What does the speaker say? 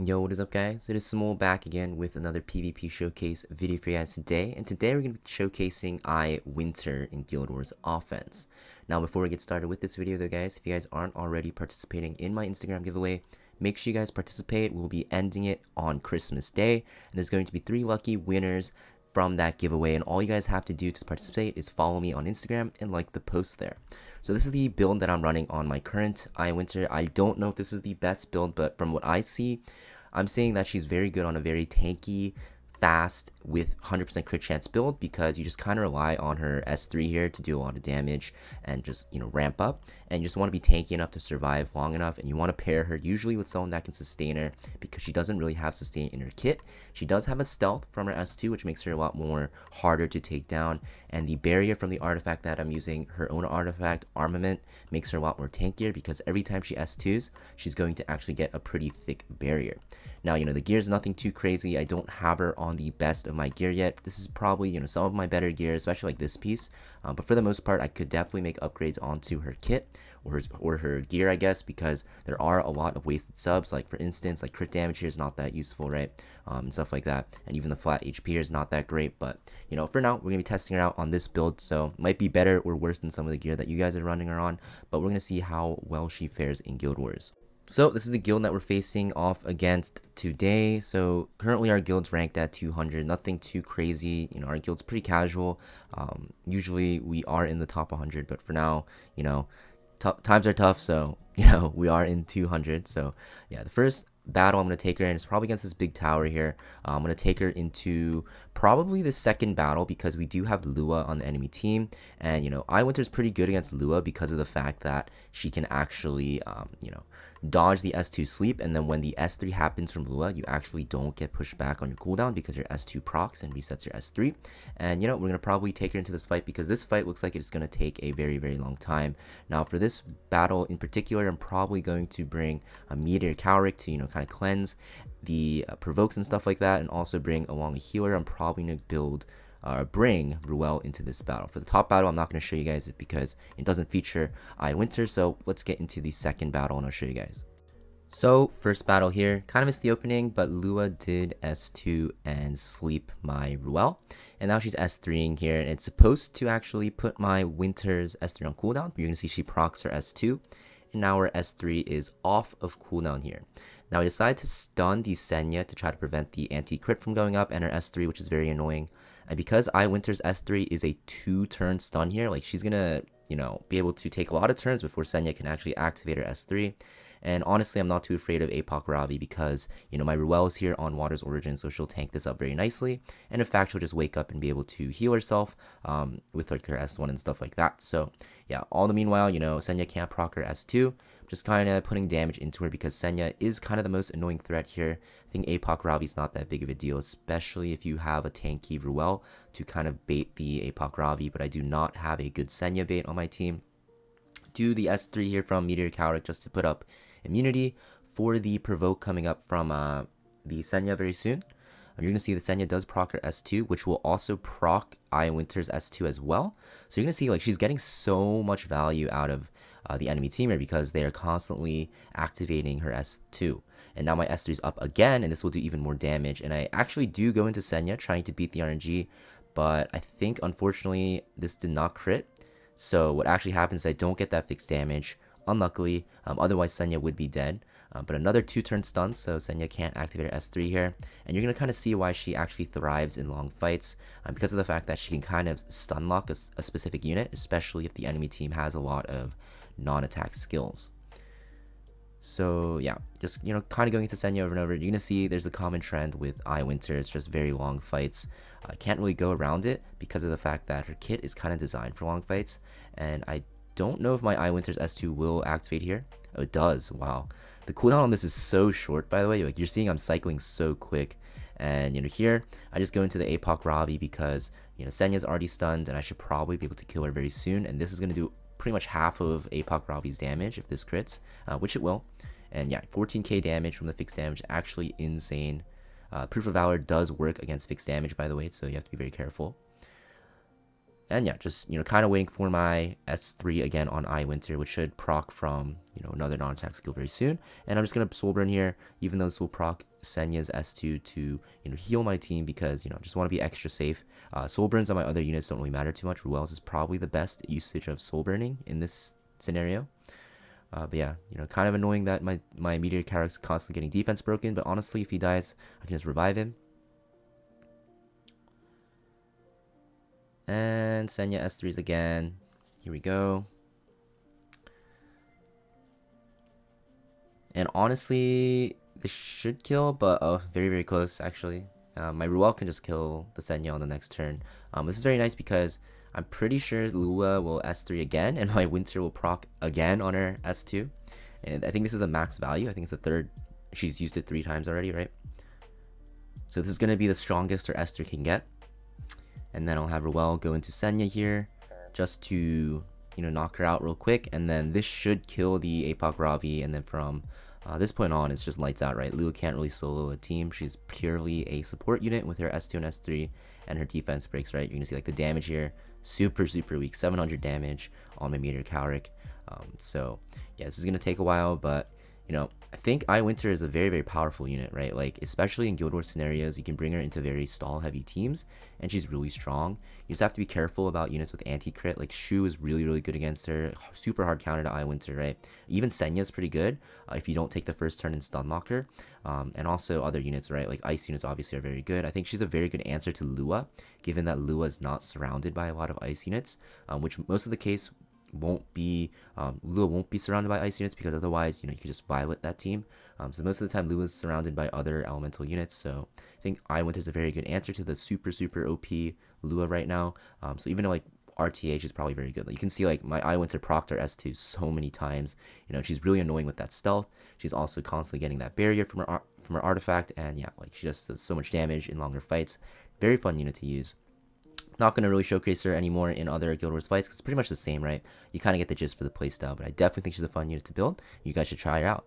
Yo, what is up guys? It is Samool back again with another PvP showcase video for you guys today. And today we're going to be showcasing Winter in Guild Wars offense. Now before we get started with this video though guys, if you guys aren't already participating in my Instagram giveaway, make sure you guys participate. We'll be ending it on Christmas Day. And there's going to be 3 lucky winners from that giveaway, and all you guys have to do to participate is follow me on Instagram and like the post there. So this is the build that I'm running on my current Winter. I don't know if this is the best build, but from what I see, I'm saying that she's very good on a very tanky, fast with 100% crit chance build, because you just kind of rely on her S3 here to do a lot of damage and just, you know, ramp up, and you just want to be tanky enough to survive long enough, and you want to pair her usually with someone that can sustain her, because she doesn't really have sustain in her kit. She does have a stealth from her S2, which makes her a lot more harder to take down, and the barrier from the artifact that I'm using, her own artifact armament, makes her a lot more tankier, because every time she S2s, she's going to actually get a pretty thick barrier. Now, you know, the gear is nothing too crazy. I don't have her on the best of my gear yet. This is probably, you know, some of my better gear, especially like this piece. But for the most part, I could definitely make upgrades onto her kit or her gear, I guess, because there are a lot of wasted subs. Like for instance, like crit damage here is not that useful, right? And stuff like that. And even the flat HP here is not that great. But, you know, for now, we're going to be testing her out on this build. So it might be better or worse than some of the gear that you guys are running her on. But we're going to see how well she fares in Guild Wars. So this is the guild that we're facing off against today. So currently our guild's ranked at 200, nothing too crazy. You know, our guild's pretty casual. Usually we are in the top 100, but for now, you know, times are tough. So, you know, we are in 200. So yeah, the first battle I'm going to take her in is probably against this big tower here. I'm going to take her into probably the second battle, because we do have Lua on the enemy team, and you know, Winter's pretty good against Lua because of the fact that she can actually you know, dodge the S2 sleep, and then when the S3 happens from Lua, you actually don't get pushed back on your cooldown because your S2 procs and resets your S3. And you know, we're going to probably take her into this fight, because this fight looks like it's going to take a very, very long time. Now for this battle in particular, I'm probably going to bring a Meteor Cowrick to, you know, kind of cleanse the provokes and stuff like that, and also bring along a healer. I'm probably going to bring Ruel into this battle. For the top battle, I'm not going to show you guys it because it doesn't feature Winter. So let's get into the second battle and I'll show you guys. So first battle here, kind of missed the opening, but Lua did S2 and sleep my Ruel, and now she's S3ing here, and it's supposed to actually put my Winter's S3 on cooldown, but you're gonna see she procs her S2, and now her S3 is off of cooldown here. Now I decided to stun the Senya to try to prevent the anti-crit from going up, and her S3, which is very annoying. And because Winter's S3 is a 2-turn stun here, like she's gonna, you know, be able to take a lot of turns before Senya can actually activate her S3. And honestly, I'm not too afraid of Apoc Ravi, because, you know, my Ruel is here on Water's Origin, so she'll tank this up very nicely. And in fact, she'll just wake up and be able to heal herself with like her S1 and stuff like that. So yeah, all the meanwhile, you know, Senya can't proc her S2. Just kind of putting damage into her, because Senya is kind of the most annoying threat here. I think Apoc Ravi's not that big of a deal, especially if you have a tanky Ruel to kind of bait the Apoc Ravi, but I do not have a good Senya bait on my team. Do the S3 here from Meteor Cowrick just to put up immunity for the provoke coming up from the Senya very soon. You're going to see the Senya does proc her S2, which will also proc Winter's S2 as well. So you're going to see like she's getting so much value out of the enemy team here, because they are constantly activating her S2. And now my S3 is up again, and this will do even more damage. And I actually do go into Senya trying to beat the RNG, but I think unfortunately this did not crit. So what actually happens is I don't get that fixed damage, unluckily. Otherwise Senya would be dead. But another 2-turn stun, so Senya can't activate her S3 here. And you're going to kind of see why she actually thrives in long fights, because of the fact that she can kind of stun lock a specific unit, especially if the enemy team has a lot of non-attack skills. So yeah, just, you know, kind of going into Senya over and over, you're going to see there's a common trend with Winter. It's just very long fights. Can't really go around it because of the fact that her kit is kind of designed for long fights. And I don't know if my Winter's S2 will activate here. Oh, it does. Wow. The cooldown on this is so short, by the way. Like, you're seeing I'm cycling so quick. And, you know, here, I just go into the Apoc Ravi because, you know, Senya's already stunned, and I should probably be able to kill her very soon. And this is going to do pretty much half of Apoc Ravi's damage if this crits, which it will. And yeah, 14k damage from the fixed damage, actually insane. Proof of Valor does work against fixed damage, by the way, so you have to be very careful. And yeah, just, kind of waiting for my S3 again on Winter, which should proc from, another non-attack skill very soon. And I'm just going to Soul Burn here, even though this will proc Senya's S2 to, heal my team because, just want to be extra safe. Soul Burns on my other units don't really matter too much. Ruel's is probably the best usage of Soul Burning in this scenario. But yeah, kind of annoying that my Meteor character's constantly getting defense broken, but honestly, if he dies, I can just revive him. And Senya S3s again. Here we go. And honestly, this should kill, but very, very close actually. My Ruel can just kill the Senya on the next turn. This is very nice because I'm pretty sure Lua will S3 again, and my Winter will proc again on her S2. And I think this is a max value. I think it's the third. She's used it 3 times already, right? So this is going to be the strongest her S3 can get. And then I'll have Ruel go into Senya here just to, knock her out real quick. And then this should kill the APOC Ravi. And then from this point on, it's just lights out, right? Lua can't really solo a team. She's purely a support unit with her S2 and S3 and her defense breaks, right? You're going to see like the damage here. Super, super weak. 700 damage on my Meteor Cowrick. So yeah, this is going to take a while, but I think Winter is a very, very powerful unit, right? Like, especially in Guild Wars scenarios, you can bring her into very stall-heavy teams, and she's really strong. You just have to be careful about units with anti-crit. Like, Shu is really, really good against her. Super hard counter to Winter, right? Even Senya is pretty good if you don't take the first turn and stun lock her. And also other units, right? Like, ice units obviously are very good. I think she's a very good answer to Lua, given that Lua is not surrounded by a lot of ice units, which most of the case won't be Lua won't be surrounded by ice units because otherwise you could just violet that team. So most of the time Lua's surrounded by other elemental units, so I think Winter is a very good answer to the super OP Lua right now. So even though like RTH is probably very good, like, you can see like my Winter procced her S2 so many times. She's really annoying with that stealth. She's also constantly getting that barrier from her artifact, and yeah, like she just does so much damage in longer fights. Very fun unit to use. Not going to really showcase her anymore in other Guild Wars fights because it's pretty much the same, right? You kind of get the gist for the playstyle, but I definitely think she's a fun unit to build. You guys should try her out.